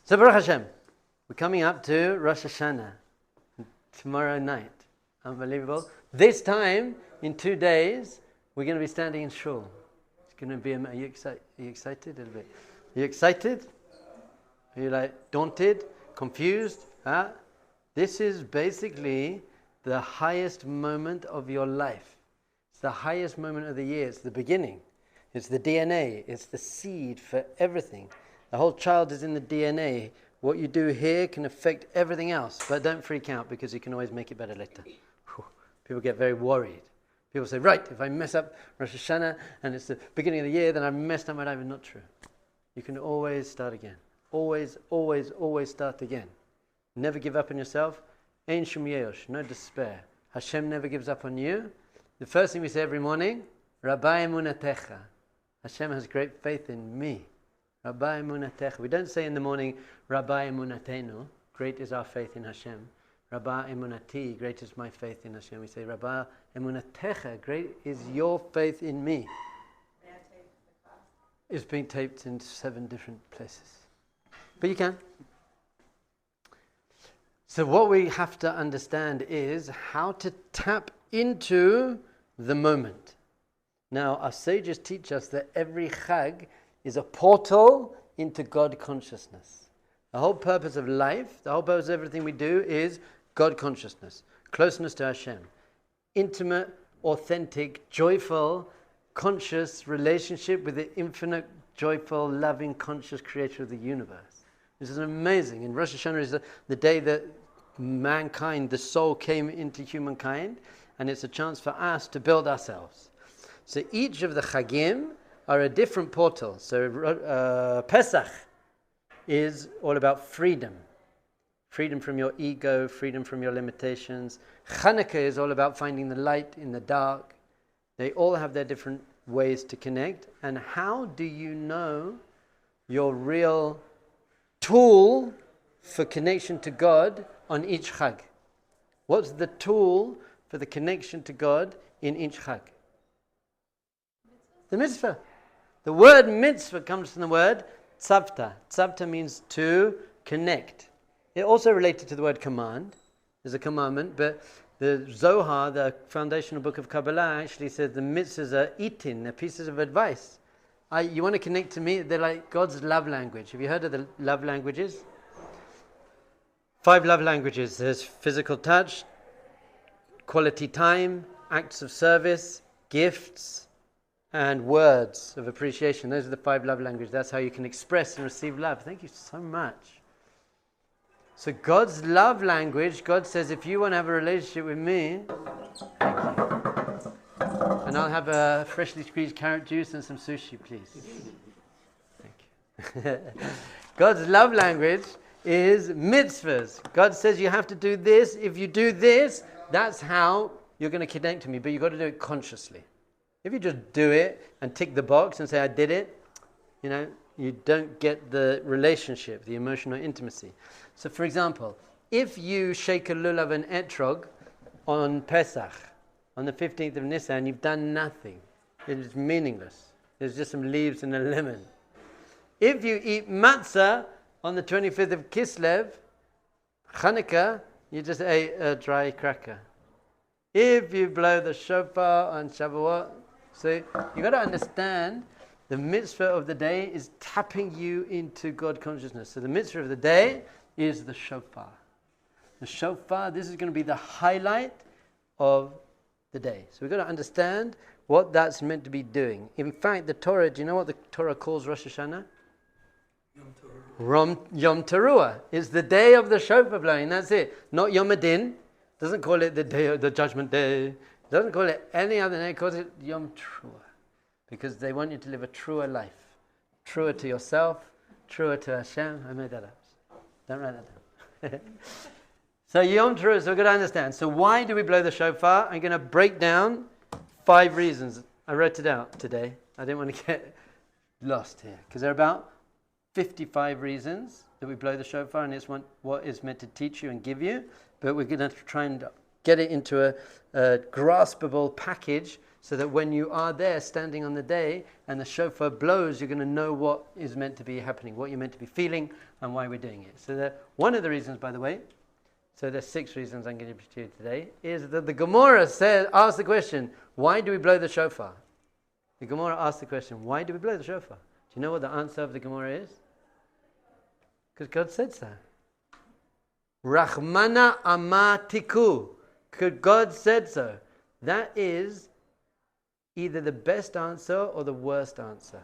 So Baruch Hashem, we're coming up to Rosh Hashanah tomorrow night. Unbelievable. This time, in 2 days, we're going to be standing in shul. It's going to be, are you excited a little bit? Are you excited? Are you like daunted, confused? Huh? This is basically the highest moment of your life. It's the highest moment of the year. It's the beginning. It's the DNA. It's the seed for everything. The whole child is in the DNA. What you do here can affect everything else. But don't freak out, because you can always make it better later. People get very worried. People say, right, if I mess up Rosh Hashanah and it's the beginning of the year, then I've messed up my life. Not true. You can always start again. Always, always, always start again. Never give up on yourself. Ein shum yeosh, no despair. Hashem never gives up on you. The first thing we say every morning, Rabbi emunatecha. Hashem has great faith in me. Rabbi emunatecha. We don't say in the morning, Rabbi emunatenu. Great is our faith in Hashem. Rabbi emunati. Great is my faith in Hashem. We say, Rabbi emunatecha. Great is your faith in me. It's being taped in 7 different places. But you can. So what we have to understand is how to tap into the moment. Now, our sages teach us that every Chag is a portal into God consciousness. The whole purpose of life, the whole purpose of everything we do is God consciousness, closeness to Hashem, intimate, authentic, joyful, conscious relationship with the infinite, joyful, loving, conscious creator of the universe. This is amazing. And Rosh Hashanah is the day that mankind, the soul, came into humankind, and it's a chance for us to build ourselves. So each of the Chagim are a different portal. So Pesach is all about freedom. Freedom from your ego, freedom from your limitations. Chanukah is all about finding the light in the dark. They all have their different ways to connect. And how do you know your real tool for connection to God on each Chag? What's the tool for the connection to God in each Chag? The mitzvah. The word mitzvah comes from the word tzavta. Tzavta means to connect. It also related to the word command. There's a commandment, but the Zohar, the foundational book of Kabbalah, actually says the mitzvahs are itin, they're pieces of advice. You want to connect to me? They're like God's love language. Have you heard of the love languages? 5 love languages. There's physical touch, quality time, acts of service, gifts, and words of appreciation. Those are the 5 love languages. That's how you can express and receive love. Thank you so much. So God's love language, God says, if you want to have a relationship with me, and I'll have a freshly squeezed carrot juice and some sushi, please. Thank you. God's love language is mitzvahs. God says you have to do this. If you do this, that's how you're going to connect to me. But you've got to do it consciously. If you just do it and tick the box and say, I did it, you don't get the relationship, the emotional intimacy. So for example, if you shake a lulav and etrog on Pesach, on the 15th of Nisan, you've done nothing. It is meaningless. There's just some leaves and a lemon. If you eat matzah on the 25th of Kislev, Chanukah, you just ate a dry cracker. If you blow the shofar on Shavuot, so you've got to understand the mitzvah of the day is tapping you into God consciousness. So the mitzvah of the day is the shofar. The shofar, this is going to be the highlight of the day. So we've got to understand what that's meant to be doing. In fact, the Torah, do you know what the Torah calls Rosh Hashanah? Yom Teruah. It's the day of the shofar blowing. That's it. Not Yom Adin. Doesn't call it the day of the judgment day. Doesn't call it any other name. It calls it Yom Teruah. Because they want you to live a truer life. Truer to yourself. Truer to Hashem. I made that up. Don't write that down. So Yom Teruah, so we've got to understand. So why do we blow the shofar? I'm going to break down 5 reasons. I wrote it out today. I didn't want to get lost here. Because there are about 55 reasons that we blow the shofar, and it's what is meant to teach you and give you. But we're going to try and get it into a graspable package so that when you are there standing on the day and the shofar blows, you're going to know what is meant to be happening, what you're meant to be feeling, and why we're doing it. So one of the reasons, by the way, so there's 6 reasons I'm going to give to you today, is that the Gemara asks the question, why do we blow the shofar? The Gemara asks the question, why do we blow the shofar? Do you know what the answer of the Gemara is? Because God said so. Rahmana amatiku. Because God said so. That is either the best answer or the worst answer.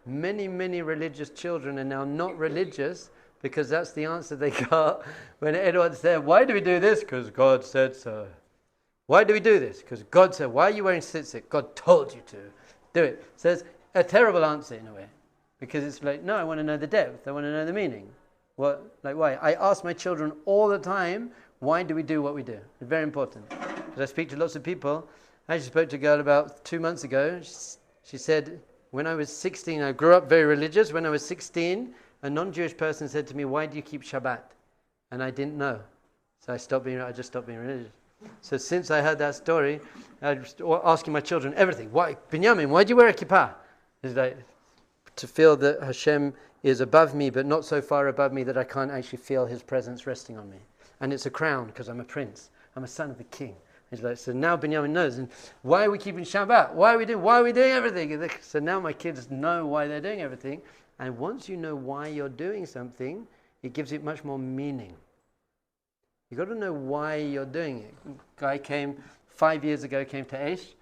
Many, many religious children are now not religious because that's the answer they got when Edward said, why do we do this? Because God said so. Why do we do this? Because God said. Why are you wearing tzitzit? God told you to. Do it. So it's a terrible answer in a way. Because it's like, no, I want to know the depth. I want to know the meaning. What? Like why? I ask my children all the time, why do we do what we do? It's very important. Because I speak to lots of people. I actually spoke to a girl about 2 months ago. She said, when I was 16, I grew up very religious. When I was 16, a non-Jewish person said to me, why do you keep Shabbat? And I didn't know. So I just stopped being religious. So since I heard that story, I was asking my children everything. Why, Binyamin, why do you wear a kippah? It's like to feel that Hashem is above me, but not so far above me that I can't actually feel His presence resting on me. And it's a crown because I'm a prince. I'm a son of the king. He's like, so now Binyamin knows. And why are we keeping Shabbat? Why are we doing everything? So now my kids know why they're doing everything. And once you know why you're doing something, it gives it much more meaning. You've got to know why you're doing it. A guy came 5 years ago, came to Aish,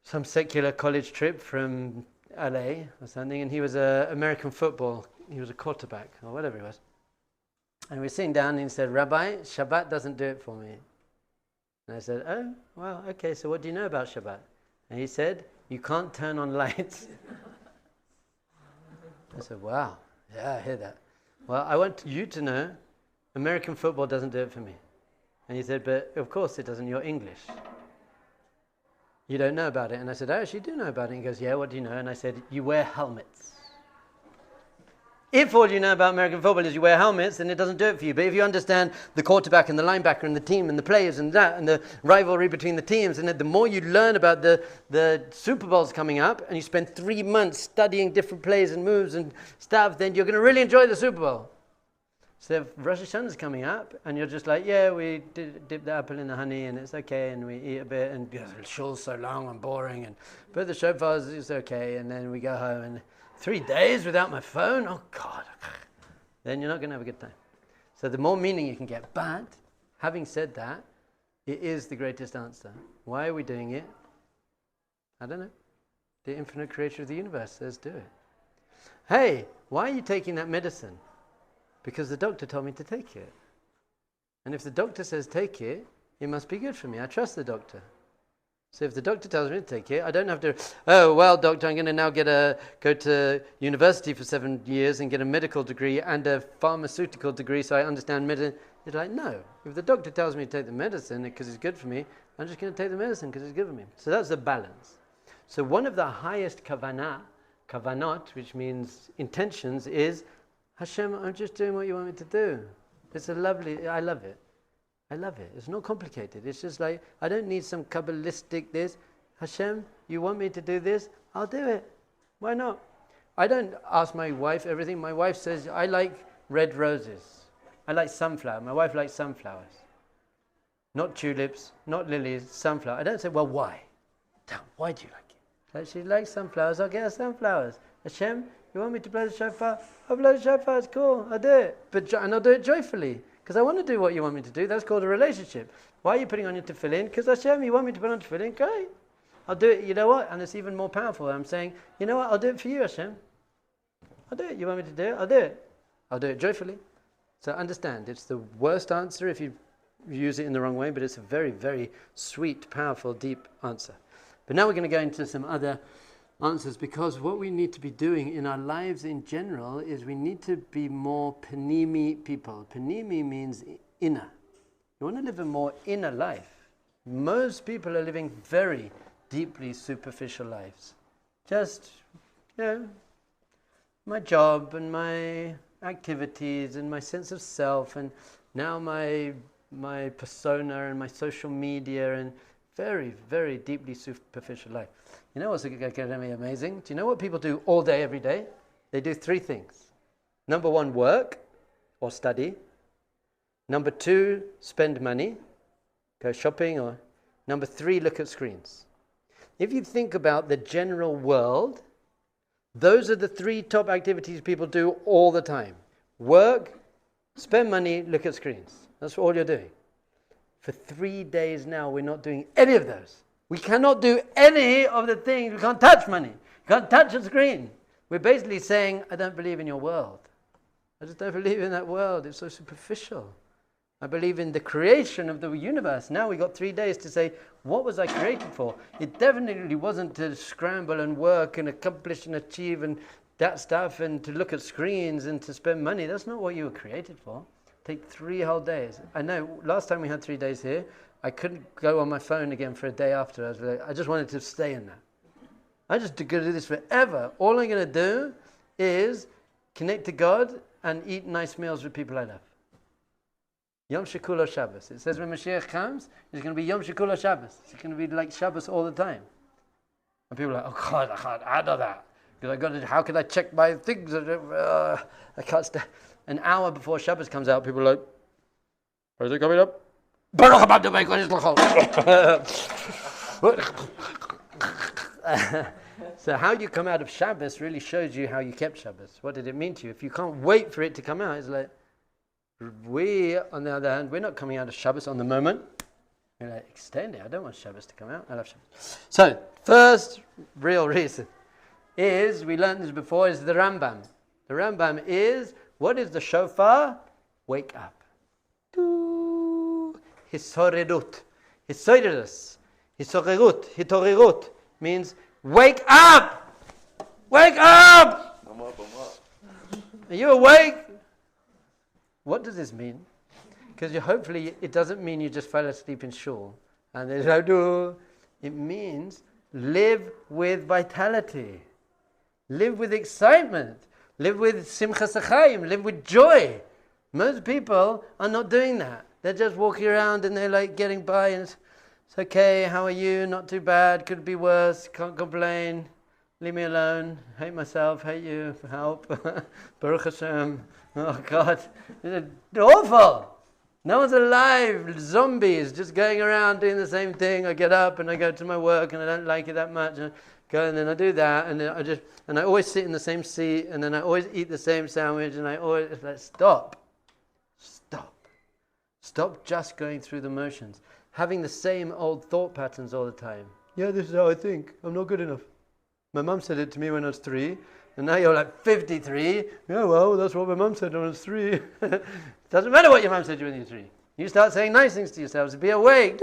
some secular college trip from LA or something, and he was American football. He was a quarterback or whatever he was. And we were sitting down and he said, Rabbi, Shabbat doesn't do it for me. And I said, oh, well, okay, so what do you know about Shabbat? And he said, you can't turn on lights. I said, wow, yeah, I hear that. Well, I want you to know American football doesn't do it for me. And he said, but of course it doesn't, you're English. You don't know about it. And I said, I actually do know about it. And he goes, yeah, what do you know? And I said, you wear helmets. If all you know about American football is you wear helmets, then it doesn't do it for you. But if you understand the quarterback and the linebacker and the team and the players and that and the rivalry between the teams, and the more you learn about the Super Bowls coming up and you spend 3 months studying different plays and moves and stuff, then you're going to really enjoy the Super Bowl. So if Rosh Hashanah is coming up and you're just like, yeah, we dip the apple in the honey and it's okay and we eat a bit and the shul's so long and boring, but the shofar is okay, and then we go home and 3 days without my phone? Oh, God. Then you're not going to have a good time. So the more meaning you can get. But having said that, it is the greatest answer. Why are we doing it? I don't know. The infinite creator of the universe says do it. Hey, why are you taking that medicine? Because the doctor told me to take it. And if the doctor says take it, it must be good for me. I trust the doctor. So if the doctor tells me to take it, I don't have to, oh, well, doctor, I'm going to now go to university for 7 years and get a medical degree and a pharmaceutical degree so I understand medicine. It's like, no. If the doctor tells me to take the medicine because it's good for me, I'm just going to take the medicine because it's good for me. So that's the balance. So one of the highest kavanot, which means intentions, is, Hashem, I'm just doing what you want me to do. It's I love it. I love it. It's not complicated. It's just like, I don't need some Kabbalistic this. Hashem, you want me to do this? I'll do it. Why not? I don't ask my wife everything. My wife says, I like red roses. I like sunflower. My wife likes sunflowers. Not tulips, not lilies, sunflower. I don't say, well, why? Why do you like it? Like, she likes sunflowers, I'll get her sunflowers. Hashem, you want me to blow the shofar? I'll blow the shofar, it's cool, I'll do it. And I'll do it joyfully. Because I want to do what you want me to do. That's called a relationship. Why are you putting on your tefillin? Because Hashem, you want me to put on tefillin? Great. I'll do it. You know what? And it's even more powerful. I'm saying, you know what? I'll do it for you, Hashem. I'll do it. You want me to do it? I'll do it. I'll do it joyfully. So understand, it's the worst answer if you use it in the wrong way, but it's a very, very sweet, powerful, deep answer. But now we're going to go into some other answers, because what we need to be doing in our lives in general is we need to be more panimi people. Panimi means inner. You want to live a more inner life. Most people are living very deeply superficial lives. Just, my job and my activities and my sense of self and now my persona and my social media and Very, very deeply superficial life. You know what's going to be amazing? Do you know what people do all day, every day? They do 3 things. Number 1, work or study. Number 2, spend money, go shopping. Or number 3, look at screens. If you think about the general world, those are the 3 top activities people do all the time. Work, spend money, look at screens. That's all you're doing. For 3 days now, we're not doing any of those. We cannot do any of the things. We can't touch money. We can't touch a screen. We're basically saying, I don't believe in your world. I just don't believe in that world. It's so superficial. I believe in the creation of the universe. Now we got 3 days to say, what was I created for? It definitely wasn't to scramble and work and accomplish and achieve and that stuff and to look at screens and to spend money. That's not what you were created for. Take 3 whole days. I know, last time we had 3 days here, I couldn't go on my phone again for a day after. I just wanted to stay in that. I'm just going to do this forever. All I'm going to do is connect to God and eat nice meals with people I love. Yom Shekulo Shabbos. It says when Mashiach comes, it's going to be Yom Shekulo Shabbos. It's going to be like Shabbos all the time. And people are like, oh God, I can't handle that. Because how can I check my things? I can't stand. An hour before Shabbos comes out, people are like, "Is it coming up?" So how you come out of Shabbos really shows you how you kept Shabbos. What did it mean to you? If you can't wait for it to come out, it's like, we, on the other hand, we're not coming out of Shabbos on the moment. We're like, extend it. I don't want Shabbos to come out. I love Shabbos. So, first real reason is, we learned this before, is the Rambam. The Rambam is, what is the shofar? Wake up. Hisorirut. Hisorirus. Hisorirut. Hitorerut means wake up! Wake up! I'm up. Are you awake? What does this mean? Because hopefully it doesn't mean you just fell asleep in shul. And there's no do. It means live with vitality. Live with excitement. Live with simchas achayim. Live with joy. Most people are not doing that. They're just walking around and they're like getting by and it's okay, how are you? Not too bad. Could be worse. Can't complain. Leave me alone. Hate myself. Hate you. Help. Baruch Hashem. Oh God. It's awful. No one's alive. Zombies just going around doing the same thing. I get up and I go to my work and I don't like it that much. And I go and then I do that and then I always sit in the same seat and then I always eat the same sandwich and I always like stop. Stop just going through the motions. Having the same old thought patterns all the time. Yeah, this is how I think. I'm not good enough. My mum said it to me when I was 3, and now you're like 53. Yeah, well, that's what my mum said when I was 3. Doesn't matter what your mum said to you when you were 3. You start saying nice things to yourselves. Be awake.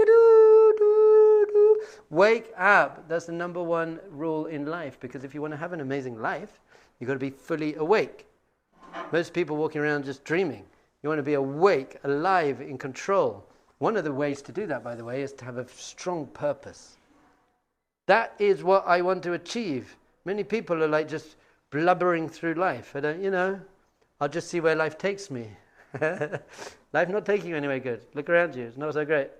Wake up. That's the number 1 rule in life. Because if you want to have an amazing life, you've got to be fully awake. Most people walking around just dreaming. You want to be awake, alive, in control. One of the ways to do that, by the way, is to have a strong purpose. That is what I want to achieve. Many people are like just blubbering through life. I'll just see where life takes me. Life not taking you anywhere good. Look around you. It's not so great.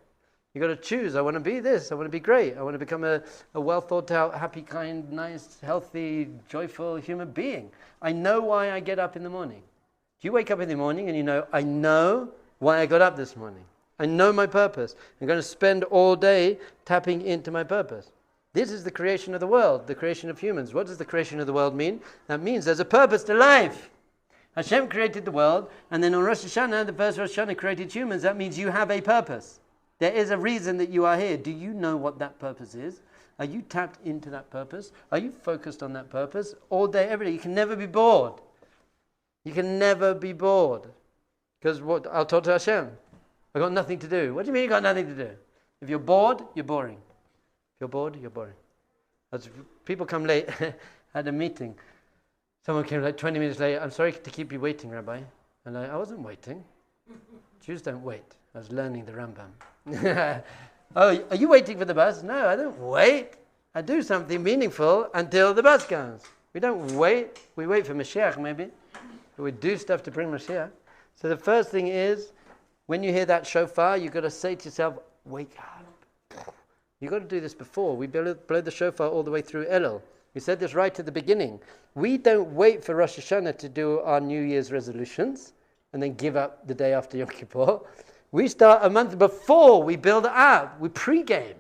You've got to choose. I want to be this. I want to be great. I want to become a well thought out, happy, kind, nice, healthy, joyful human being. I know why I get up in the morning. You wake up in the morning and I know why I got up this morning. I know my purpose. I'm going to spend all day tapping into my purpose. This is the creation of the world, the creation of humans. What does the creation of the world mean? That means there's a purpose to life. Hashem created the world, and then on Rosh Hashanah, the first Rosh Hashanah created humans. That means you have a purpose. There is a reason that you are here. Do you know what that purpose is? Are you tapped into that purpose? Are you focused on that purpose? All day, every day. You can never be bored. You can never be bored. Because I'll talk to Hashem. I've got nothing to do. What do you mean you got nothing to do? If you're bored, you're boring. If you're bored, you're boring. As people come late, at a meeting. Someone came like 20 minutes late. I'm sorry to keep you waiting, Rabbi. And I wasn't waiting. Jews don't wait. I was learning the Rambam. Oh, are you waiting for the bus? No, I don't wait. I do something meaningful until the bus comes. We don't wait. We wait for Mashiach maybe. But we do stuff to bring Mashiach. So the first thing is, when you hear that shofar, you've got to say to yourself, wake up. You've got to do this before. We blow the shofar all the way through Elul. We said this right at the beginning. We don't wait for Rosh Hashanah to do our New Year's resolutions and then give up the day after Yom Kippur. We start a month before. We build it up. We pre-game.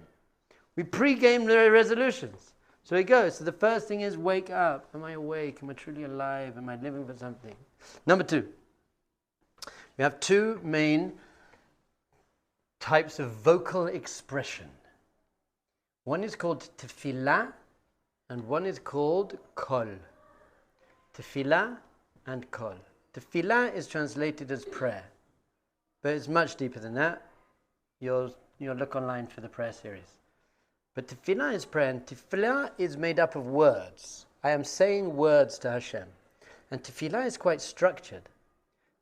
We pre-game the resolutions. So it goes. So the first thing is wake up. Am I awake? Am I truly alive? Am I living for something? Number 2. We have 2 main types of vocal expression. One is called tefillah and one is called kol. Tefillah and kol. Tefillah is translated as prayer, but it's much deeper than that. You'll look online for the prayer series. But tefillah is prayer, and tefillah is made up of words. I am saying words to Hashem. And tefillah is quite structured,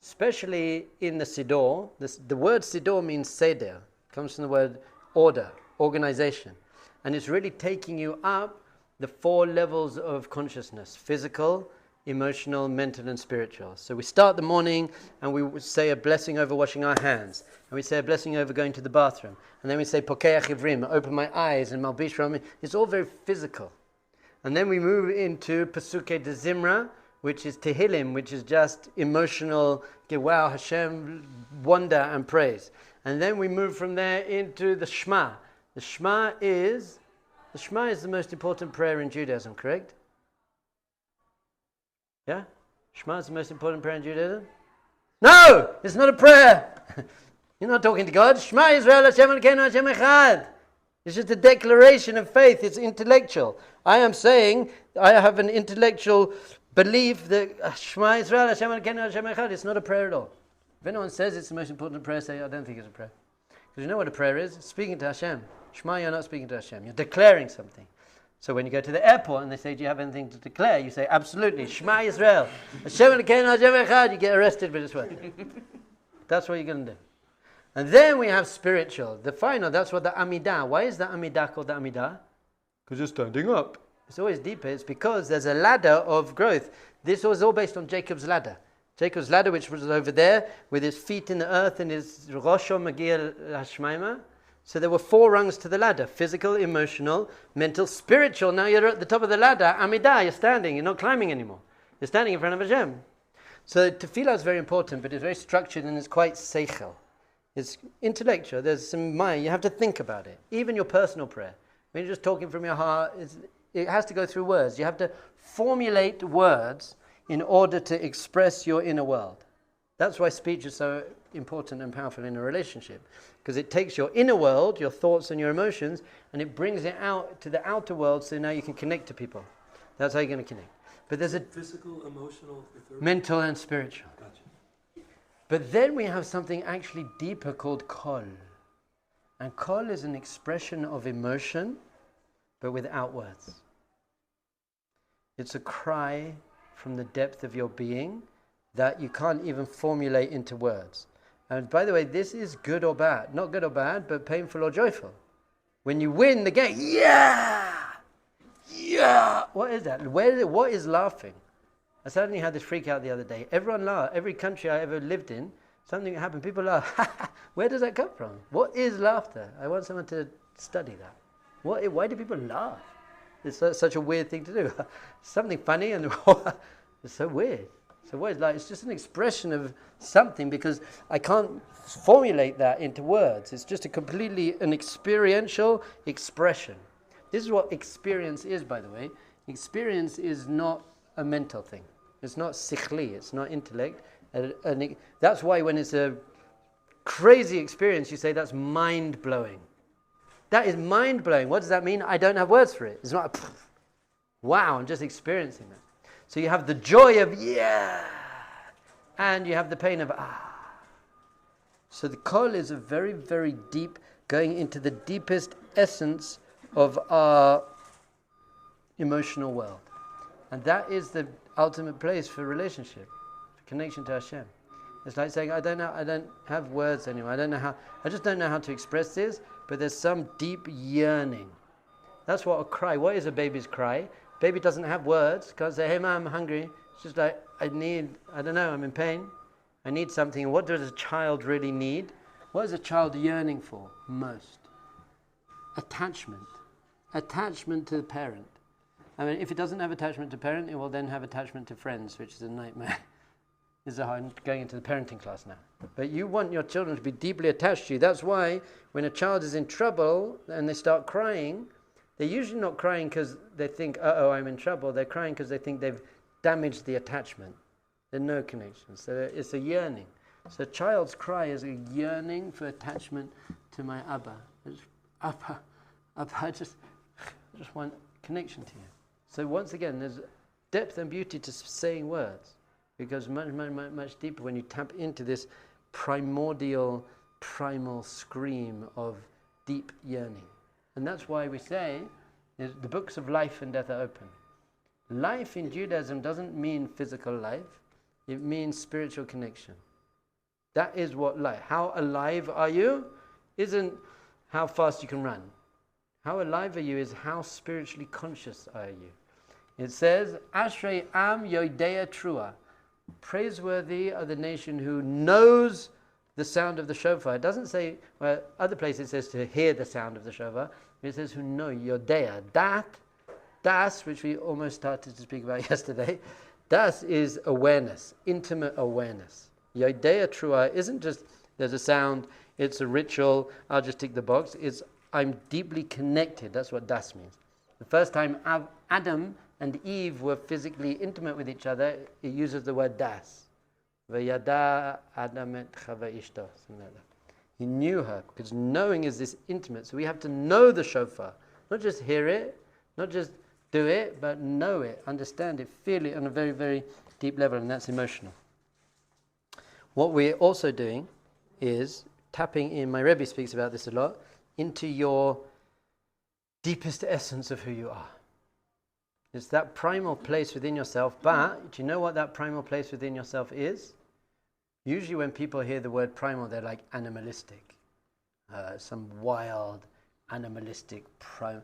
especially in the siddur. The word siddur means seder. It comes from the word order, organization. And it's really taking you up the 4 levels of consciousness: physical, emotional, mental, and spiritual. So we start the morning and we say a blessing over washing our hands. And we say a blessing over going to the bathroom. And then we say pokeach ivrim, open my eyes, and malbish rami. It's all very physical. And then we move into Pasukei de Zimra, which is Tehillim, which is just emotional, wow, Hashem, wonder and praise. And then we move from there into the Shema. The Shema is the most important prayer in Judaism, correct? Yeah? Shema is the most important prayer in Judaism? No! It's not a prayer! You're not talking to God. Shema Yisrael Hashem Elokeinu Hashem Echad. It's just a declaration of faith. It's intellectual. I am saying, I have an intellectual belief that Shema Yisrael Hashem Elokeinu Hashem Echad. It's not a prayer at all. If anyone says it's the most important prayer, say, I don't think it's a prayer. Because you know what a prayer is? It's speaking to Hashem. Shema, you're not speaking to Hashem. You're declaring something. So when you go to the airport and they say, do you have anything to declare? You say, absolutely. Shema Yisrael. Hashem Elokeinu Hashem Echad. You get arrested for this word. That's what you're going to do. And then we have spiritual. The final, that's what the Amidah. Why is the Amidah called the Amidah? Because you're standing up. It's always deeper. It's because there's a ladder of growth. This was all based on Jacob's ladder. Jacob's ladder, which was over there, with his feet in the earth and his Rosho Magir Hashmaima. So there were 4 rungs to the ladder: physical, emotional, mental, spiritual. Now you're at the top of the ladder. Amidah, you're standing. You're not climbing anymore. You're standing in front of Hashem. So tefillah is very important, but it's very structured and it's quite seichel. It's intellectual. There's some mind. You have to think about it. Even your personal prayer. When you're just talking from your heart, it has to go through words. You have to formulate words in order to express your inner world. That's why speech is so important and powerful in a relationship. Because it takes your inner world, your thoughts and your emotions, and it brings it out to the outer world, so now you can connect to people. That's how you're going to connect. But there's a physical, emotional, mental and spiritual. Gotcha. But then we have something actually deeper called kol. And kol is an expression of emotion, but without words. It's a cry from the depth of your being that you can't even formulate into words. And by the way, this is good or bad. Not good or bad, but painful or joyful. When you win the game, yeah! Yeah! What is that? What is laughing? I suddenly had this freak out the other day. Everyone laughed. Every country I ever lived in, something happened. People laugh. Where does that come from? What is laughter? I want someone to study that. Why do people laugh? It's such a weird thing to do. Something funny and it's so weird. So what is like? It's just an expression of something, because I can't formulate that into words. It's just an experiential expression. This is what experience is, by the way. Experience is not a mental thing. It's not sikhli. It's not intellect. That's why when it's a crazy experience, you say that's mind-blowing. That is mind-blowing. What does that mean? I don't have words for it. It's not wow, I'm just experiencing that. So you have the joy of yeah, and you have the pain of ah. So the kol is a very, very deep, going into the deepest essence of our emotional world. And that is the ultimate place for relationship, for connection to Hashem. It's like saying, I don't have words anymore. I just don't know how to express this, but there's some deep yearning. That's what a cry. What is a baby's cry? Baby doesn't have words. Can't say, hey mom, I'm hungry. It's just like, I'm in pain. I need something. What does a child really need? What is a child yearning for most? attachment. Attachment to the parent. I mean, if it doesn't have attachment to parent, it will then have attachment to friends, which is a nightmare. I'm going into the parenting class now. But you want your children to be deeply attached to you. That's why when a child is in trouble and they start crying, they're usually not crying because they think, uh-oh, I'm in trouble. They're crying because they think they've damaged the attachment. There's no connection. So it's a yearning. So a child's cry is a yearning for attachment to my Abba. Abba, I just want connection to you. So once again, there's depth and beauty to saying words. It goes much, much, much, much deeper when you tap into this primal scream of deep yearning. And that's why we say the books of life and death are open. Life in Judaism doesn't mean physical life. It means spiritual connection. That is what life. How alive are you isn't how fast you can run. How alive are you is how spiritually conscious are you. It says, Ashrei am yodea trua. Praiseworthy are the nation who knows the sound of the shofar. It doesn't say, well, other places it says to hear the sound of the shofar. It says who know, yodea. Das, which we almost started to speak about yesterday, das is awareness, intimate awareness. Yodea trua isn't just there's a sound, it's a ritual, I'll just tick the box. It's I'm deeply connected. That's what das means. The first time Adam and Eve were physically intimate with each other, it uses the word das. Vayada Adam et Chava ishto, something like that. He knew her, because knowing is this intimate. So we have to know the shofar. Not just hear it, not just do it, but know it, understand it, feel it on a very, very deep level, and that's emotional. What we're also doing is tapping in, my Rebbe speaks about this a lot, into your deepest essence of who you are. It's that primal place within yourself, but do you know what that primal place within yourself is? Usually when people hear the word primal, they're like animalistic. Some wild, animalistic primal.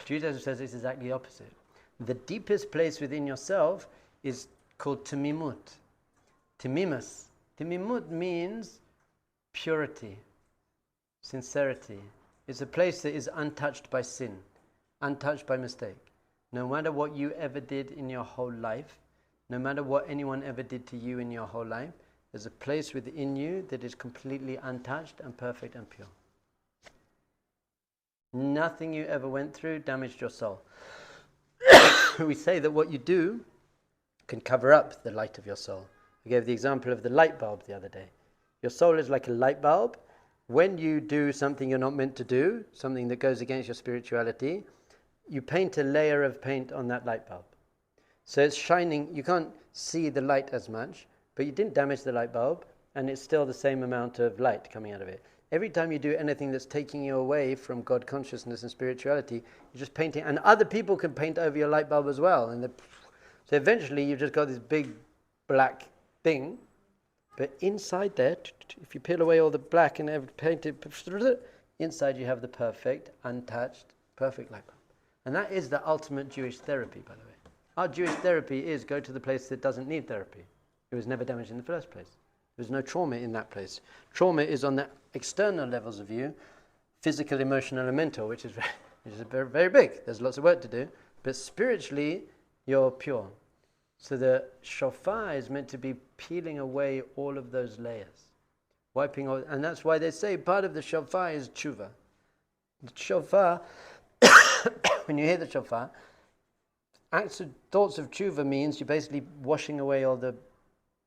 Judaism says it's exactly the opposite. The deepest place within yourself is called timimut. Timimus. Timimut means purity, sincerity. It's a place that is untouched by sin, untouched by mistake. No matter what you ever did in your whole life, no matter what anyone ever did to you in your whole life, there's a place within you that is completely untouched and perfect and pure. Nothing you ever went through damaged your soul. We say that what you do can cover up the light of your soul. I gave the example of the light bulb the other day. Your soul is like a light bulb. When you do something you're not meant to do, something that goes against your spirituality, you paint a layer of paint on that light bulb. So it's shining, you can't see the light as much, but you didn't damage the light bulb, and it's still the same amount of light coming out of it. Every time you do anything that's taking you away from God consciousness and spirituality, you're just painting, and other people can paint over your light bulb as well. So eventually you've just got this big black thing, but inside there, if you peel away all the black and paint it, inside you have the perfect, untouched, perfect light bulb. And that is the ultimate Jewish therapy, by the way. Our Jewish therapy is go to the place that doesn't need therapy. It was never damaged in the first place. There's no trauma in that place. Trauma is on the external levels of you, physical, emotional, and mental, which is very, very big. There's lots of work to do. But spiritually, you're pure. So the shofar is meant to be peeling away all of those layers. Wiping all, and that's why they say part of the shofar is tshuva. The shofar, when you hear the shofar, thoughts of tshuva means you're basically washing away all the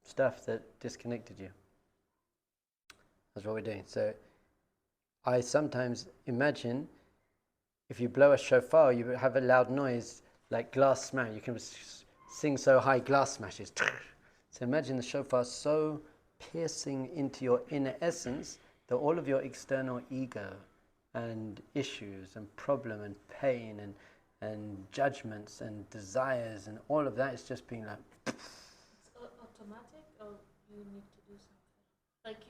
stuff that disconnected you. That's what we're doing. So I sometimes imagine if you blow a shofar, you have a loud noise like glass smash. You can sing so high, glass smashes. So imagine the shofar so piercing into your inner essence that all of your external ego and issues and problem and pain and judgments and desires and all of that is just being like... It's automatic, or you need to do something? Like,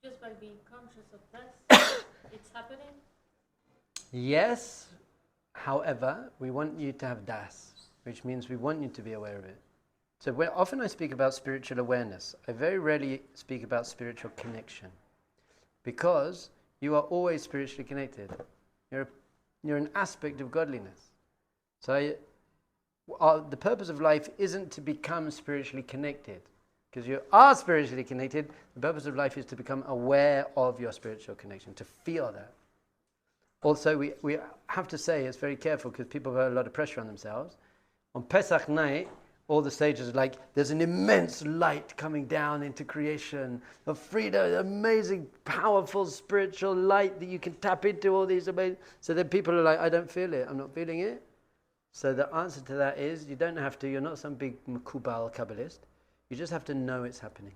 just by being conscious of this, it's happening? Yes, however, we want you to have das, which means we want you to be aware of it. So often I speak about spiritual awareness. I very rarely speak about spiritual connection, because you are always spiritually connected. You're an aspect of godliness. So the purpose of life isn't to become spiritually connected. Because you are spiritually connected, the purpose of life is to become aware of your spiritual connection, to feel that. Also, we have to say, it's very careful because people have a lot of pressure on themselves. On Pesach night, all the sages are like, there's an immense light coming down into creation of freedom, amazing, powerful spiritual light that you can tap into all these amazing. So then people are like, I don't feel it, I'm not feeling it. So the answer to that is, you don't have to, you're not some big Makubal Kabbalist. You just have to know it's happening.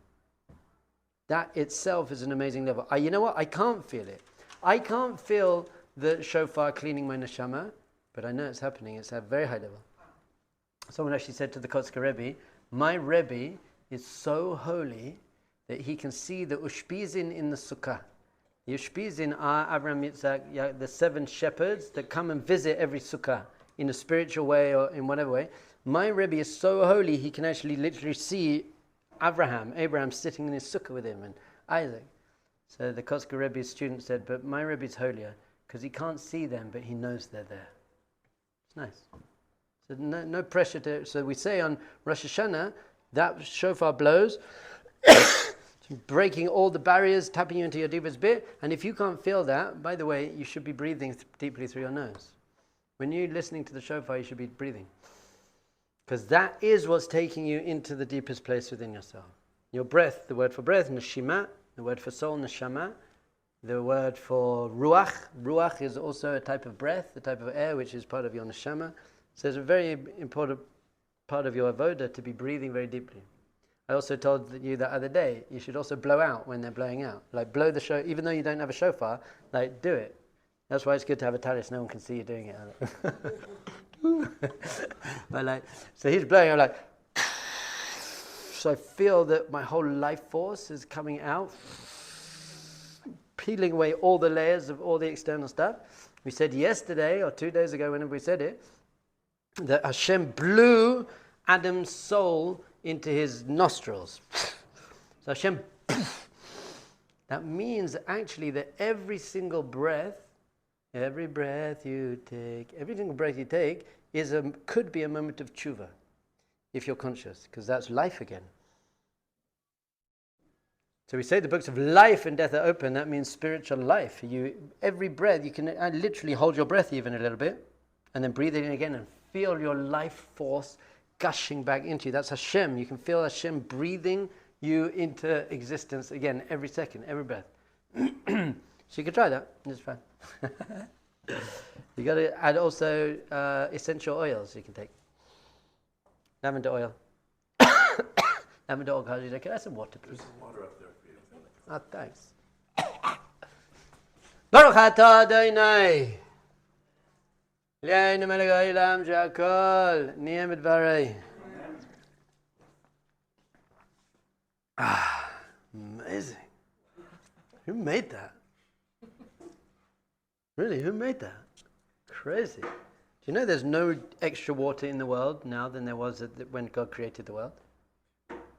That itself is an amazing level. You know what? I can't feel it. I can't feel the shofar cleaning my neshama, but I know it's happening. It's at a very high level. Someone actually said to the Kotzker Rebbe, my Rebbe is so holy that he can see the Ushpizin in the Sukkah. The Ushpizin are Abraham, Yitzhak, the 7 shepherds that come and visit every Sukkah in a spiritual way or in whatever way. My Rebbe is so holy he can actually literally see Abraham sitting in his sukkah with him and Isaac. So the Kotzker Rebbe's student said, but my Rebbe is holier because he can't see them, but he knows they're there. It's nice. So no pressure to. So we say on Rosh Hashanah that shofar blows, breaking all the barriers, tapping you into your deepest bit. And if you can't feel that, by the way, you should be breathing deeply through your nose. When you're listening to the shofar, you should be breathing. Because that is what's taking you into the deepest place within yourself. Your breath, the word for breath, neshima, the word for soul, neshama, the word for ruach. Ruach is also a type of breath, a type of air, which is part of your neshama. So it's a very important part of your avoda to be breathing very deeply. I also told you the other day, you should also blow out when they're blowing out. Like blow the shofar, even though you don't have a shofar, like do it. That's why it's good to have a talis, no one can see you doing it. But so he's blowing, I'm like, so I feel that my whole life force is coming out, peeling away all the layers of all the external stuff. We said yesterday, or 2 days ago, whenever we said it, that Hashem blew Adam's soul into his nostrils. So Hashem, that means actually that every single breath you take, every single breath you take could be a moment of tshuva, if you're conscious, because that's life again. So we say the books of life and death are open. That means spiritual life. Every breath, you can literally hold your breath even a little bit, and then breathe it in again and feel your life force gushing back into you. That's Hashem. You can feel Hashem breathing you into existence again every second, every breath. So you can try that. It's fine. You got to add also essential oils you can take. Lavender oil. Lavender oil. Can I have some water, please? There's some water up there for you. Oh, thanks. Baruch atah Adonai. Le'enu melech ha'olam she'akol niyeh b'dvarei. Amazing. Who made that? Really, who made that? Crazy. Do you know there's no extra water in the world now than there was when God created the world?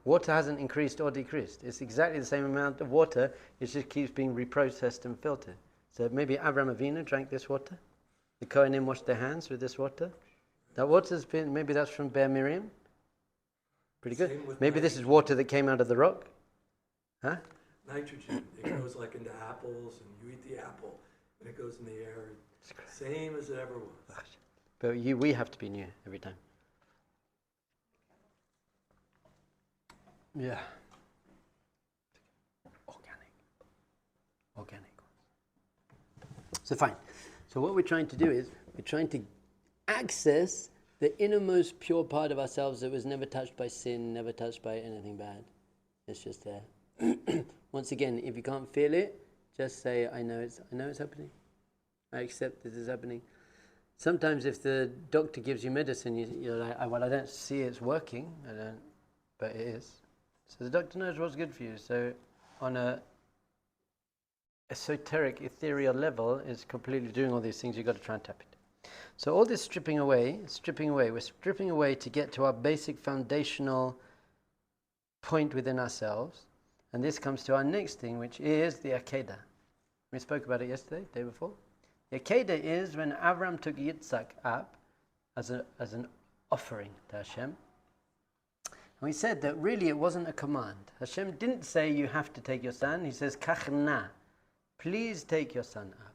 Water hasn't increased or decreased. It's exactly the same amount of water. It just keeps being reprocessed and filtered. So maybe Avraham Avinu drank this water. The Kohanim washed their hands with this water. That water's been, maybe that's from Be'er Miriam. Pretty good. Maybe this is water that came out of the rock. Huh? Nitrogen. It goes like into apples, and you eat the apple, and it goes in the air. Same as it ever was. But we have to be new every time. Yeah. Organic. So fine. So what we're trying to do is we're trying to access the innermost pure part of ourselves that was never touched by sin, never touched by anything bad. It's just there. Once again, if you can't feel it, just say, I know it's happening. I accept this is happening. Sometimes if the doctor gives you medicine, you're like, I don't see it's working. But it is. So the doctor knows what's good for you. So on a esoteric, ethereal level, is completely doing all these things. You've got to try and tap it. So all this stripping away. We're stripping away to get to our basic foundational point within ourselves. And this comes to our next thing, which is the Akedah. We spoke about it yesterday, day before. The Akedah is when Avram took Yitzhak up as an offering to Hashem. And we said that really it wasn't a command. Hashem didn't say you have to take your son. He says, Kach na, please take your son up.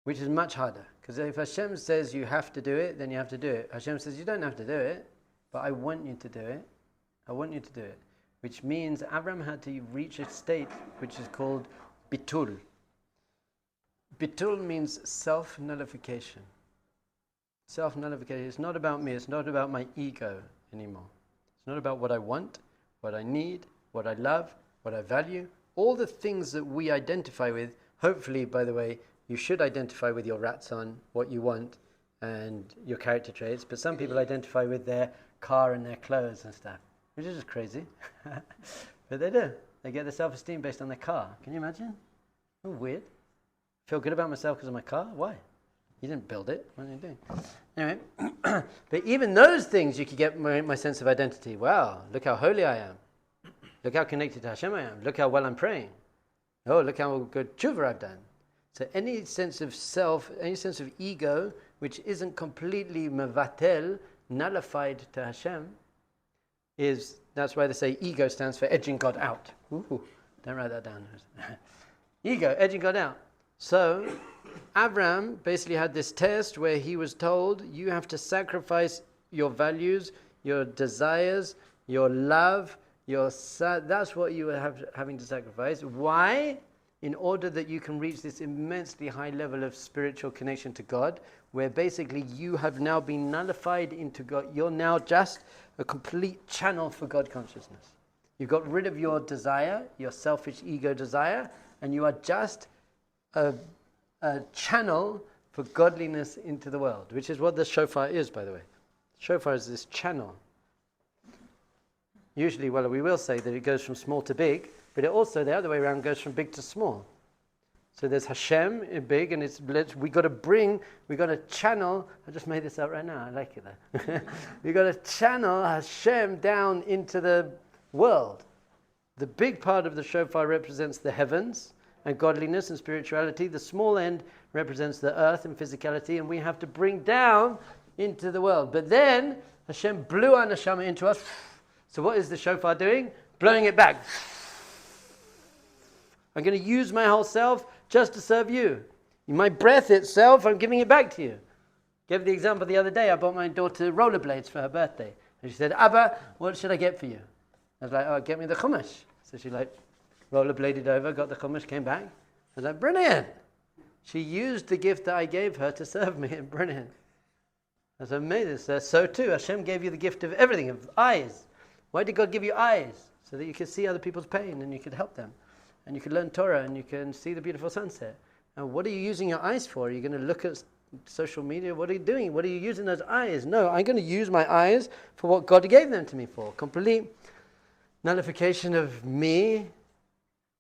Which is much harder. Because if Hashem says you have to do it, then you have to do it. Hashem says you don't have to do it, but I want you to do it. I want you to do it. Which means Avram had to reach a state which is called bitul. Bitul means self-nullification. Self-nullification. It's not about me. It's not about my ego anymore. It's not about what I want, what I need, what I love, what I value. All the things that we identify with. Hopefully, by the way, you should identify with your ratzon, what you want, and your character traits. But some people identify with their car and their clothes and stuff, which is just crazy. But they do. They get their self-esteem based on their car. Can you imagine? Oh, weird. Feel good about myself because of my car? Why? You didn't build it. What are you doing? Anyway, but even those things you could get my sense of identity. Wow, look how holy I am. Look how connected to Hashem I am. Look how well I'm praying. Oh, look how good tshuva I've done. So any sense of self, any sense of ego, which isn't completely mevatel, nullified to Hashem, that's why they say ego stands for edging God out. Ooh, don't write that down. Ego, edging God out. So Avram basically had this test where he was told, you have to sacrifice your values, your desires, your love, that's what you were having to sacrifice. Why? In order that you can reach this immensely high level of spiritual connection to God, where basically you have now been nullified into God. You're now just a complete channel for God consciousness. You got rid of your desire, your selfish ego desire, and you are just a channel for godliness into the world, which is what the shofar is, by the way. Shofar is this channel. Usually, well, we will say that it goes from small to big, but it also, the other way around, goes from big to small. So there's Hashem in big, and we got to channel, I just made this up right now, I like it though. We got to channel Hashem down into the world. The big part of the shofar represents the heavens and godliness and spirituality. The small end represents the earth and physicality, and we have to bring down into the world. But then Hashem blew our neshama into us. So what is the shofar doing? Blowing it back. I'm going to use my whole self just to serve you. My breath itself, I'm giving it back to you. Gave the example the other day. I bought my daughter rollerblades for her birthday. And she said, Abba, what should I get for you? I was like, oh, get me the chumash. So she rollerbladed over, got the chumash, came back. I was like, brilliant. She used the gift that I gave her to serve me. Brilliant. That's amazing. So too, Hashem gave you the gift of everything, of eyes. Why did God give you eyes? So that you could see other people's pain and you could help them. And you could learn Torah and you can see the beautiful sunset. And what are you using your eyes for? Are you going to look at social media? What are you doing? What are you using those eyes? No, I'm going to use my eyes for what God gave them to me for. Complete nullification of me.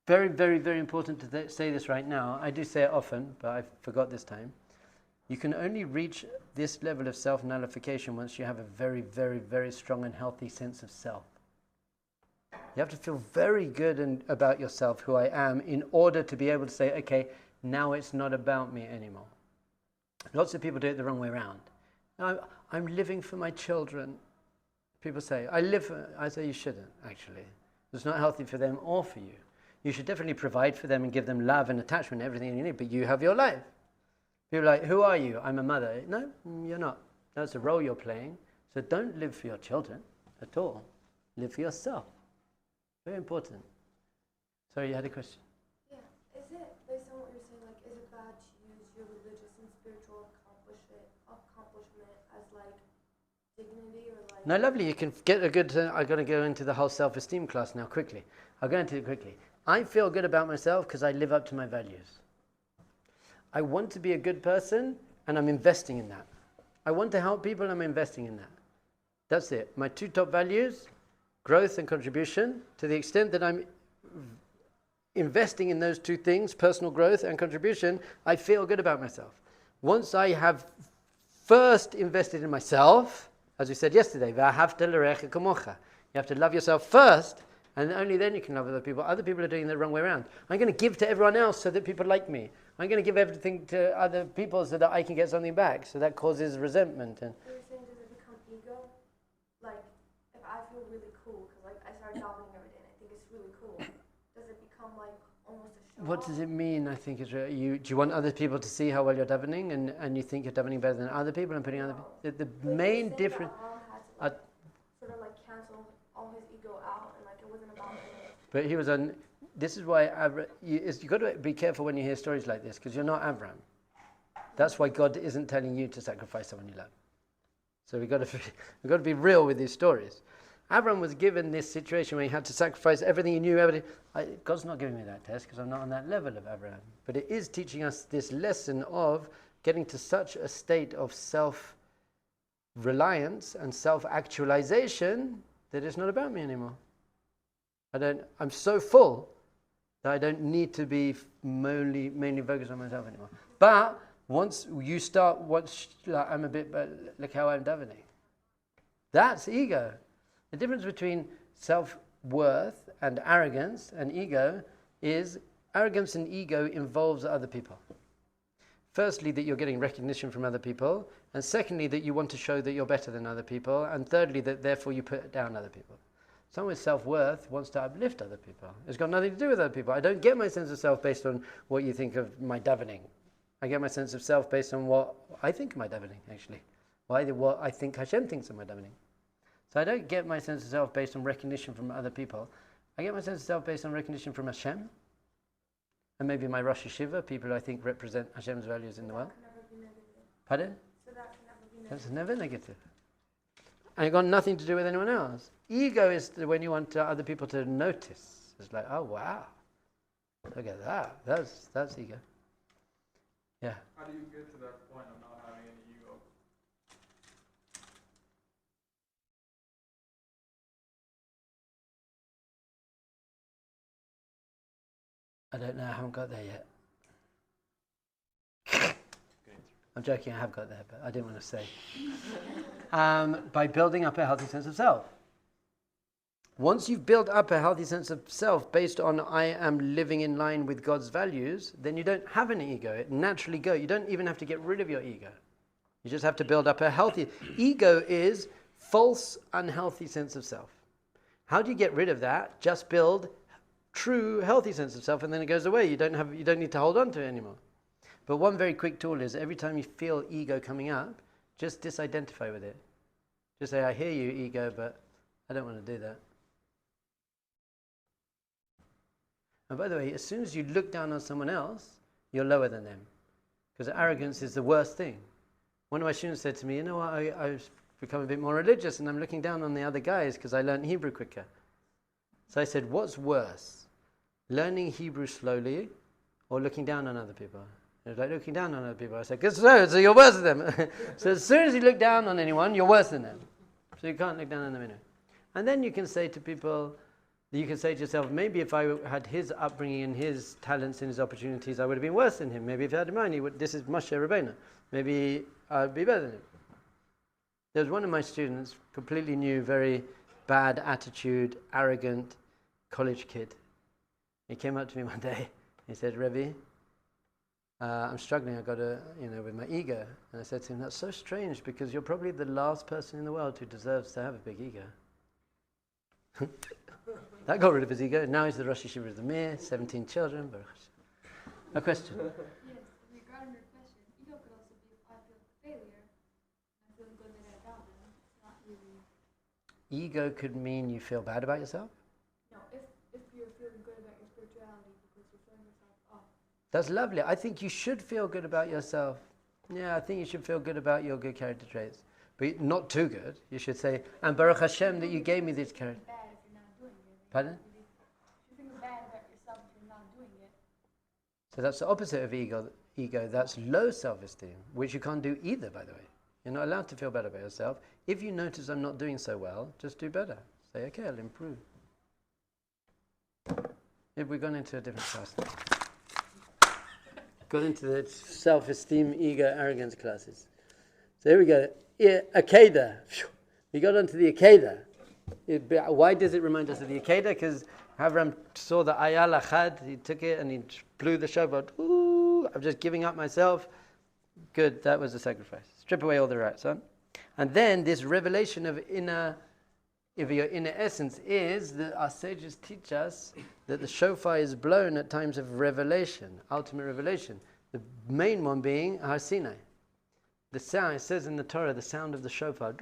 Very, very, very important to say this right now. I do say it often, but I forgot this time. You can only reach this level of self-nullification once you have a very, very, very strong and healthy sense of self. You have to feel very good about yourself, who I am, in order to be able to say, okay, now it's not about me anymore. Lots of people do it the wrong way around. I'm living for my children. People say, I say you shouldn't, actually. It's not healthy for them or for you. You should definitely provide for them and give them love and attachment and everything you need, but you have your life. People are like, who are you? I'm a mother. No, you're not. That's the role you're playing. So don't live for your children at all. Live for yourself. Very important. Sorry, you had a question? Yeah. Is it, based on what you're saying, is it bad to use your religious and spiritual accomplishment as dignity or No, lovely. You can get a good, I'm going to go into the whole self-esteem class now quickly. I'll go into it quickly. I feel good about myself because I live up to my values. I want to be a good person and I'm investing in that. I want to help people and I'm investing in that. That's it. My two top values, growth and contribution. To the extent that I'm investing in those two things, personal growth and contribution, I feel good about myself. Once I have first invested in myself, as we said yesterday, you have to love yourself first, And only then you can love other people. Other people are doing it the wrong way around. I'm going to give to everyone else so that people like me. I'm going to give everything to other people so that I can get something back. So that causes resentment. And You're saying, does it become ego? Like, if I feel really cool, because like I start davening every day and I think it's really cool, does it become like almost a show what does it mean? I think it's do you want other people to see how well you're davening, and you think you're davening better than other people and putting other people? The main difference. Had to, sort of like cancel all his ego out, and like it wasn't about him. But he was on. This is why you've got to be careful when you hear stories like this, because you're not Avram. That's why God isn't telling you to sacrifice someone you love. So we've got to be real with these stories. Avram was given this situation where he had to sacrifice everything he knew. God's not giving me that test because I'm not on that level of Abraham. But it is teaching us this lesson of getting to such a state of self-reliance and self-actualization that it's not about me anymore. I'm so full that I don't need to be mainly focused on myself anymore. But once you start, I'm a bit, but look how I'm davening. That's ego. The difference between self-worth and arrogance and ego is arrogance and ego involves other people. Firstly, that you're getting recognition from other people. And secondly, that you want to show that you're better than other people. And thirdly, that therefore you put down other people. Someone with self-worth wants to uplift other people. It's got nothing to do with other people. I don't get my sense of self based on what you think of my davening. I get my sense of self based on what I think of my davening, actually. What I think Hashem thinks of my davening. So I don't get my sense of self based on recognition from other people. I get my sense of self based on recognition from Hashem. And maybe my Rosh Hashanah, people I think represent Hashem's values in the world. Pardon? So that can never be negative. That's never negative. And it's got nothing to do with anyone else. Ego is when you want other people to notice. It's like, oh wow, look at that. That's ego. Yeah. How do you get to that point of not having any ego? I don't know. I haven't got there yet. I'm joking. I have got there, but I didn't want to say. By building up a healthy sense of self. Once you've built up a healthy sense of self based on I am living in line with God's values, then you don't have any ego. It naturally goes. You don't even have to get rid of your ego. You just have to build up a healthy... Ego is false, unhealthy sense of self. How do you get rid of that? Just build true, healthy sense of self, and then it goes away. You don't need to hold on to it anymore. But one very quick tool is every time you feel ego coming up, just disidentify with it. Just say, I hear you, ego, but I don't want to do that. And by the way, as soon as you look down on someone else, you're lower than them. Because arrogance is the worst thing. One of my students said to me, you know what, I've become a bit more religious and I'm looking down on the other guys because I learned Hebrew quicker. So I said, what's worse? Learning Hebrew slowly or looking down on other people? It was like looking down on other people. I said, so you're worse than them. So as soon as you look down on anyone, you're worse than them. So you can't look down on them anyway. And then you can say to people, you can say to yourself, maybe if I had his upbringing and his talents and his opportunities, I would have been worse than him. Maybe if I had mine, this is Moshe Rabbeinu. Maybe I'd be better than him. There was one of my students, completely new, very bad attitude, arrogant college kid. He came up to me one day. He said, Rebbe, I'm struggling. I got with my ego. And I said to him, that's so strange because you're probably the last person in the world who deserves to have a big ego. That got rid of his ego. Now he's the Rosh Hashanah of the Mir, 17 children. A question? Yes, regarding your question, ego could also be if I feel failure, I feel good that I got them. It's not really... Ego could mean you feel bad about yourself? No, if you're feeling good about your spirituality because you're showing yourself off. That's lovely. I think you should feel good about yourself. Yeah, I think you should feel good about your good character traits. But not too good. You should say, and Baruch Hashem that you gave me this character. Bad if you're not doing it. Pardon? If you feel bad about yourself if you're not doing it. So that's the opposite of ego. That's low self-esteem, which you can't do either, by the way. You're not allowed to feel better about yourself. If you notice I'm not doing so well, just do better. Say, okay, I'll improve. If we've gone into a different class now. Got into the self-esteem, ego, arrogance classes. So here we go. Akeda. We got onto the Akeda. Why does it remind us of the Akedah? Because Avram saw the Ayal Achad, he took it and he blew the shofar. Ooh, I'm just giving up myself. Good, that was the sacrifice. Strip away all the rights, huh? And then this revelation of your inner essence is that our sages teach us that the shofar is blown at times of revelation, ultimate revelation. The main one being Har Sinai. The sound, it says in the Torah, the sound of the shofar.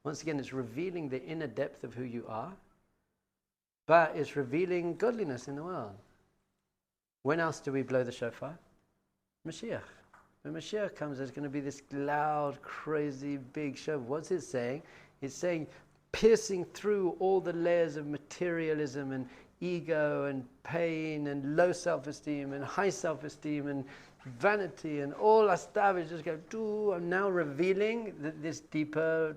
Once again, it's revealing the inner depth of who you are, but it's revealing godliness in the world. When else do we blow the shofar? Mashiach. When Mashiach comes, there's going to be this loud, crazy, big shofar. What's it saying? It's saying, piercing through all the layers of materialism and ego and pain and low self-esteem and high self-esteem and vanity and all our stuff is just go, I'm now revealing this deeper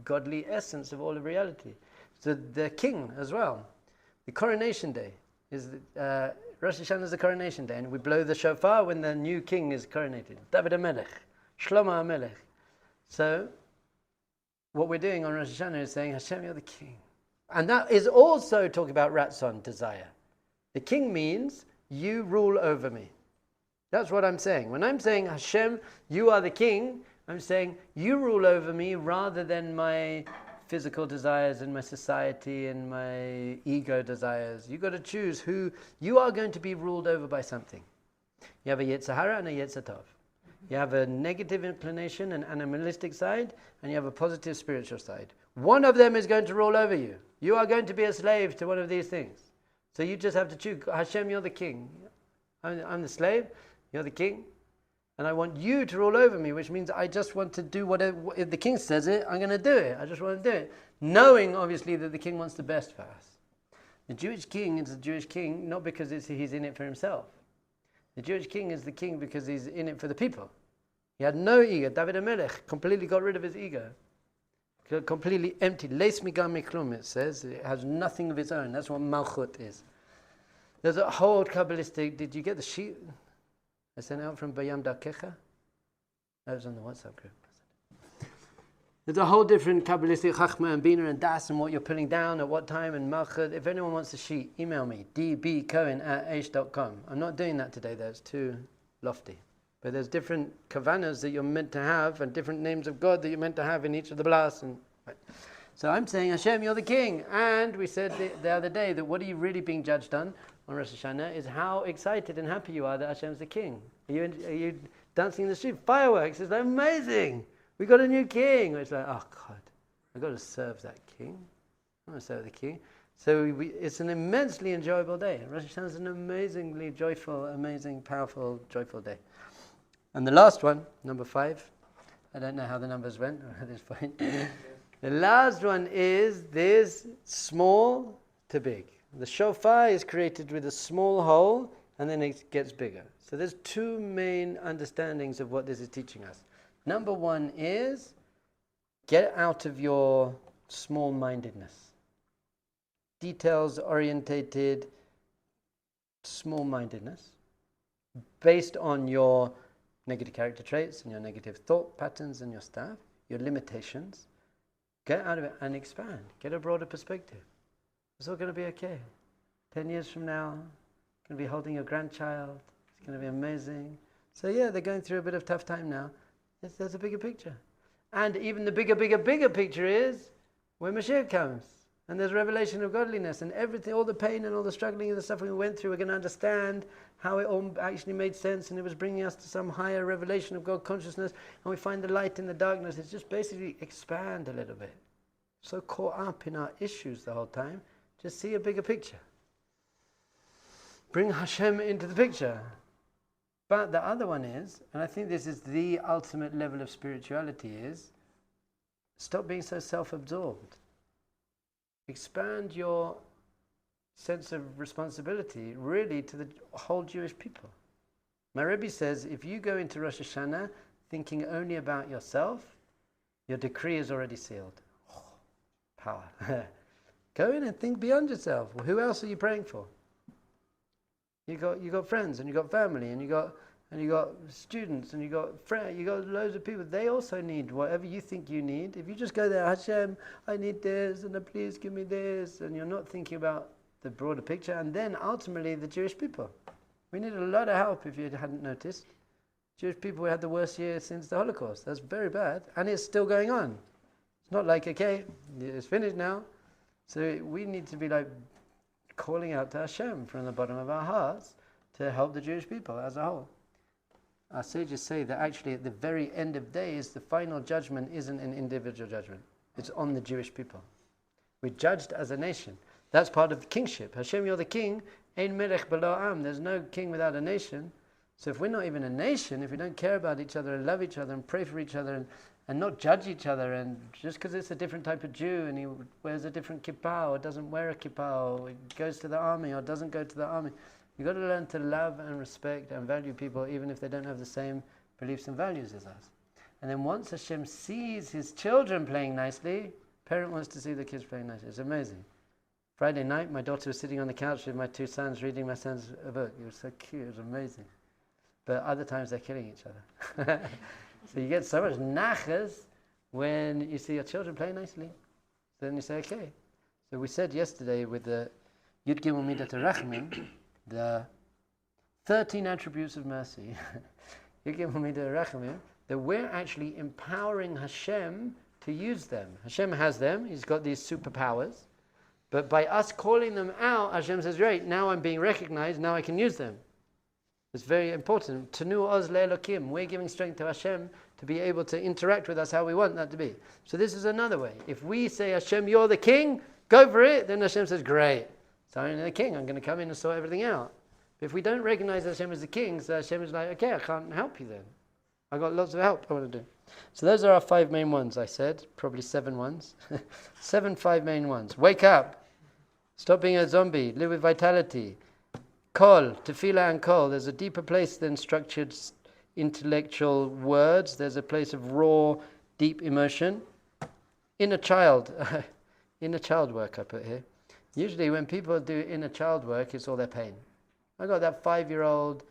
godly essence of all of reality. So the king as well. The coronation day is Rosh Hashanah is the coronation day, and we blow the shofar when the new king is coronated. David HaMelech, Shlomo HaMelech. So what we're doing on Rosh Hashanah is saying, Hashem, you're the king. And that is also talking about Ratzon, desire. The king means you rule over me. That's what I'm saying. When I'm saying, Hashem, you are the king, I'm saying, you rule over me rather than my physical desires and my society and my ego desires. You've got to choose who you are going to be ruled over by something. You have a Yetzer Hara and a Yetzer Tov. You have a negative inclination, an animalistic side, and you have a positive spiritual side. One of them is going to rule over you. You are going to be a slave to one of these things. So you just have to choose. Hashem, you're the king. I'm the slave. You're the king. And I want you to rule over me, which means I just want to do whatever. If the king says it, I'm going to do it. I just want to do it. Knowing, obviously, that the king wants the best for us. The Jewish king is the Jewish king, not because he's in it for himself. The Jewish king is the king because he's in it for the people. He had no ego. David HaMelech completely got rid of his ego. Completely empty. Leis migam miklum, it says. It has nothing of its own. That's what Malchut is. There's a whole Kabbalistic... Did you get the sheet I sent out from Bayam Dakecha? That was on the WhatsApp group. There's a whole different Kabbalistic Chachma and Bina and Das and what you're pulling down at what time and Malchut. If anyone wants a sheet, email me. dbcohen@aish.com. I'm not doing that today, though. It's too lofty. But there's different kavanas that you're meant to have and different names of God that you're meant to have in each of the blasts. Right. So I'm saying, Hashem, you're the king. And we said the other day that what are you really being judged on Rosh Hashanah is how excited and happy you are that Hashem's the king. Are you dancing in the street? Fireworks. It's like, amazing. We got a new king. It's like, oh God, I've got to serve that king. I want to serve the king. So it's an immensely enjoyable day. Rosh Hashanah is an amazingly joyful, amazing, powerful, joyful day. And the last one, number 5, I don't know how the numbers went at this point. The last one is this small to big. The shofar is created with a small hole and then it gets bigger. So there's 2 main understandings of what this is teaching us. Number 1 is get out of your small-mindedness. Details-orientated small-mindedness based on your negative character traits and your negative thought patterns and your stuff, your limitations. Get out of it and expand. Get a broader perspective. It's all going to be okay. 10 years from now, you're going to be holding your grandchild. It's going to be amazing. So yeah, they're going through a bit of tough time now. There's a bigger picture. And even the bigger picture is when Mashiach comes. And there's revelation of godliness and everything, all the pain and all the struggling and the suffering we went through, we're going to understand how it all actually made sense and it was bringing us to some higher revelation of God consciousness, and we find the light in the darkness. It's just basically expand a little bit. So caught up in our issues the whole time, just see a bigger picture. Bring Hashem into the picture. But the other one is, and I think this is the ultimate level of spirituality, is stop being so self-absorbed. Expand your sense of responsibility really to the whole Jewish people. My Rebbe says if you go into Rosh Hashanah thinking only about yourself, your decree is already sealed. Oh, power. Go in and think beyond yourself. Well, who else are you praying for? You got friends and you got family and you got and you got students, and you got friends, you got loads of people. They also need whatever you think you need. If you just go there, Hashem, I need this, and please give me this, and you're not thinking about the broader picture, and then ultimately the Jewish people. We need a lot of help if you hadn't noticed. Jewish people had the worst year since the Holocaust. That's very bad, and it's still going on. It's not like, okay, it's finished now. So we need to be like calling out to Hashem from the bottom of our hearts to help the Jewish people as a whole. Our sages say that actually at the very end of days, the final judgment isn't an individual judgment. It's on the Jewish people. We're judged as a nation. That's part of kingship. Hashem, you're the king. Ein melech belo am. There's no king without a nation. So if we're not even a nation, if we don't care about each other and love each other and pray for each other and not judge each other, and just because it's a different type of Jew and he wears a different kippah or doesn't wear a kippah or goes to the army or doesn't go to the army, you've got to learn to love and respect and value people even if they don't have the same beliefs and values as us. And then once Hashem sees his children playing nicely, parent wants to see the kids playing nicely. It's amazing. Friday night, my daughter was sitting on the couch with my two sons reading my son's book. It was so cute, it was amazing. But other times they're killing each other. So you get so much nachas when you see your children play nicely. So then you say, okay. So we said yesterday with the Yud Gimel Midat Rachmim, the 13 attributes of mercy, Yud Gimel Midat Rachmim, that we're actually empowering Hashem to use them. Hashem has them. He's got these superpowers. But by us calling them out, Hashem says, great, now I'm being recognized, now I can use them. It's very important. Tanu oz le'elokim. We're giving strength to Hashem to be able to interact with us how we want that to be. So this is another way. If we say, Hashem, you're the king, go for it, then Hashem says, great. So I'm the king, I'm going to come in and sort everything out. But if we don't recognize Hashem as the king, so Hashem is like, okay, I can't help you then. I've got lots of help I want to do. So those are our 5 main ones, I said. Probably 7 ones. 5 main ones. Wake up. Stop being a zombie. Live with vitality. Kol, tefillah and kol. There's a deeper place than structured intellectual words. There's a place of raw, deep emotion. Inner child. Inner child work I put here. Usually when people do inner child work, it's all their pain. I got that 5-year-old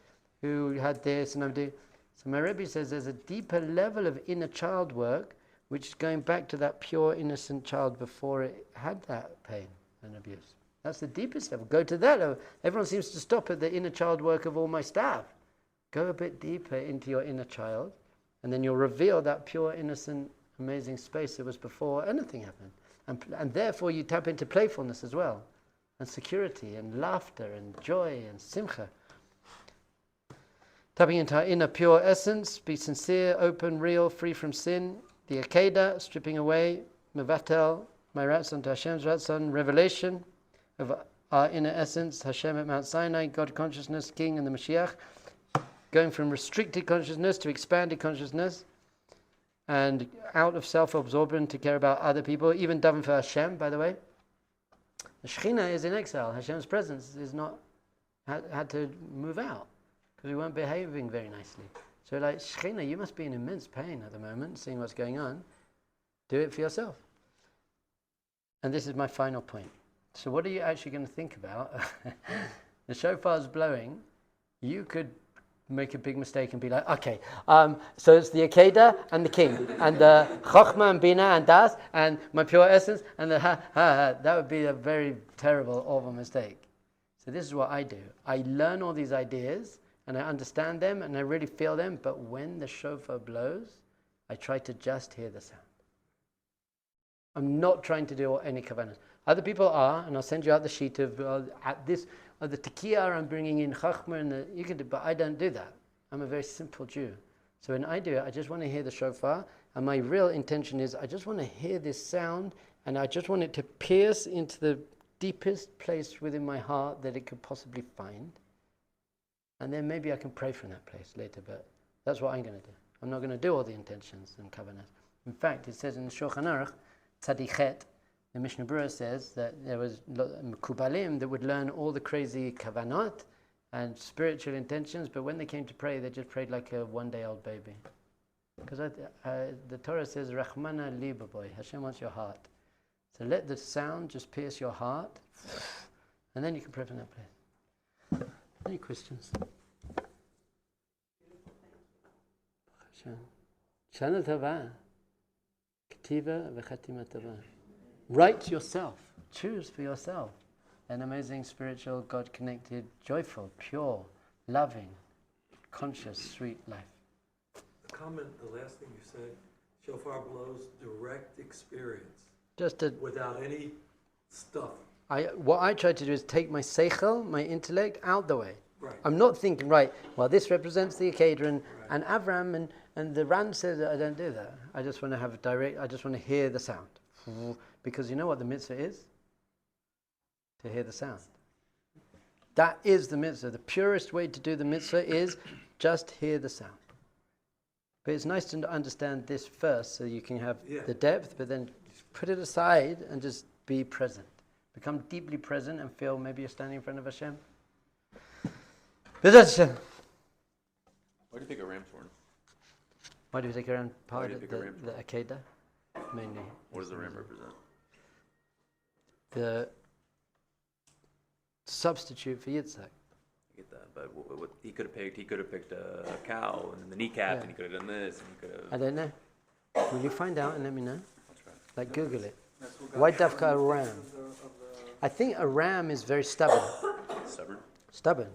who had this and I'm doing... So my Rebbe says there's a deeper level of inner child work which is going back to that pure innocent child before it had that pain and abuse. That's the deepest level. Go to that level. Everyone seems to stop at the inner child work of all my staff. Go a bit deeper into your inner child, and then you'll reveal that pure, innocent, amazing space that was before anything happened. And therefore you tap into playfulness as well, and security, and laughter, and joy, and simcha. Tapping into our inner pure essence, be sincere, open, real, free from sin. The Akeda, stripping away, Mevatel, my ratzon to Hashem's ratzon, revelation of our inner essence, Hashem at Mount Sinai, God consciousness, King and the Mashiach, going from restricted consciousness to expanded consciousness, and out of self-absorption to care about other people, even daven for Hashem, by the way. The Shekhinah is in exile. Hashem's presence is not, had to move out, because we weren't behaving very nicely. So like, Shekhinah, you must be in immense pain at the moment, seeing what's going on. Do it for yourself. And this is my final point. So what are you actually going to think about? The shofar's blowing. You could make a big mistake and be like, okay, so it's the Akeda and the king, and the Chokhmah and Bina and Das, and my pure essence, and the ha. That would be a very terrible, awful mistake. So this is what I do. I learn all these ideas, and I understand them, and I really feel them, but when the shofar blows, I try to just hear the sound. I'm not trying to do any kavanas. Other people are, and I'll send you out the sheet of at this, the tekiah I'm bringing in chachma, and you can do, but I don't do that. I'm a very simple Jew. So when I do it, I just want to hear the shofar, and my real intention is I just want to hear this sound, and I just want it to pierce into the deepest place within my heart that it could possibly find. And then maybe I can pray from that place later, but that's what I'm going to do. I'm not going to do all the intentions and kavanas. In fact, it says in the Shulchan Aruch, Tzadichet, the Mishnah Berurah says that there was Mekubalim that would learn all the crazy kavanot and spiritual intentions, but when they came to pray, they just prayed like a 1-day-old baby. Because the Torah says, Rachmana libaboy, Hashem wants your heart. So let the sound just pierce your heart, and then you can pray from that place. Any questions? Shana tova. Ketiva v'chatima tova. Write yourself. Choose for yourself an amazing, spiritual, God-connected, joyful, pure, loving, conscious, sweet life. The comment, the last thing you said, shofar blows direct experience. Without any stuff. What I try to do is take my seichel, my intellect, out the way. Right. I'm not thinking, right, well, this represents the Akedah and Avram, and the Ran says that I don't do that. I just want to have I just want to hear the sound. Because you know what the mitzvah is? To hear the sound. That is the mitzvah. The purest way to do the mitzvah is just hear the sound. But it's nice to understand this first so you can have the depth, but then put it aside and just be present. Become deeply present and feel maybe you're standing in front of Hashem. Why do you pick a ram's horn? Why do we take around part do of you pick a ram's the Akedah? Mainly. What does the ram represent? The substitute for Yitzhak. I get that, but what he could have picked a cow and the kneecap, and he could have done this, and he could have. I don't know. Will you find out and let me know? I'll try. Like Google it. Why dafka a ram? I think a ram is very stubborn. Stubborn.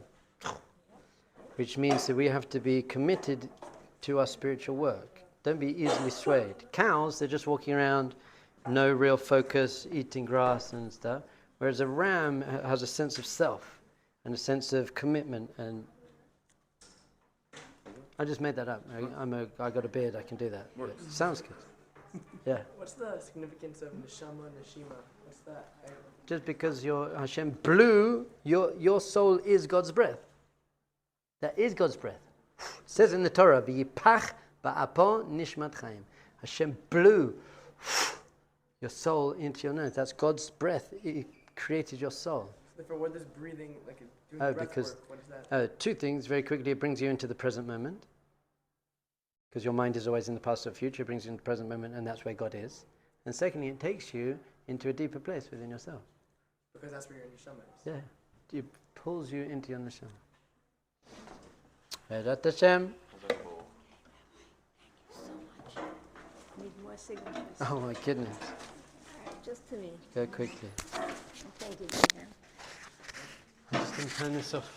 Which means that we have to be committed to our spiritual work. Don't be easily swayed. Cows, they're just walking around, no real focus, eating grass and stuff. Whereas a ram has a sense of self and a sense of commitment. And I just made that up. I got a beard, I can do that. Sounds good. Yeah. What's the significance of neshama, neshima? What's that? Just because Hashem blew, your soul is God's breath. That is God's breath. It says in the Torah, "V'yipach ba'apo nishmat chaim." Hashem blew your soul into your nose. That's God's breath. It created your soul. So therefore, what does breathing, like doing breath work, what is that? Two things very quickly. It brings you into the present moment. Because your mind is always in the past or future. It brings you into the present moment, and that's where God is. And secondly, it takes you into a deeper place within yourself. Because that's where your neshama is. Yeah. It pulls you into your neshama. Ve'erat Hashem. Need more signatures. Oh my goodness. All right, just to me. Go quickly. Thank you, Deacon. I'm just going to turn this off.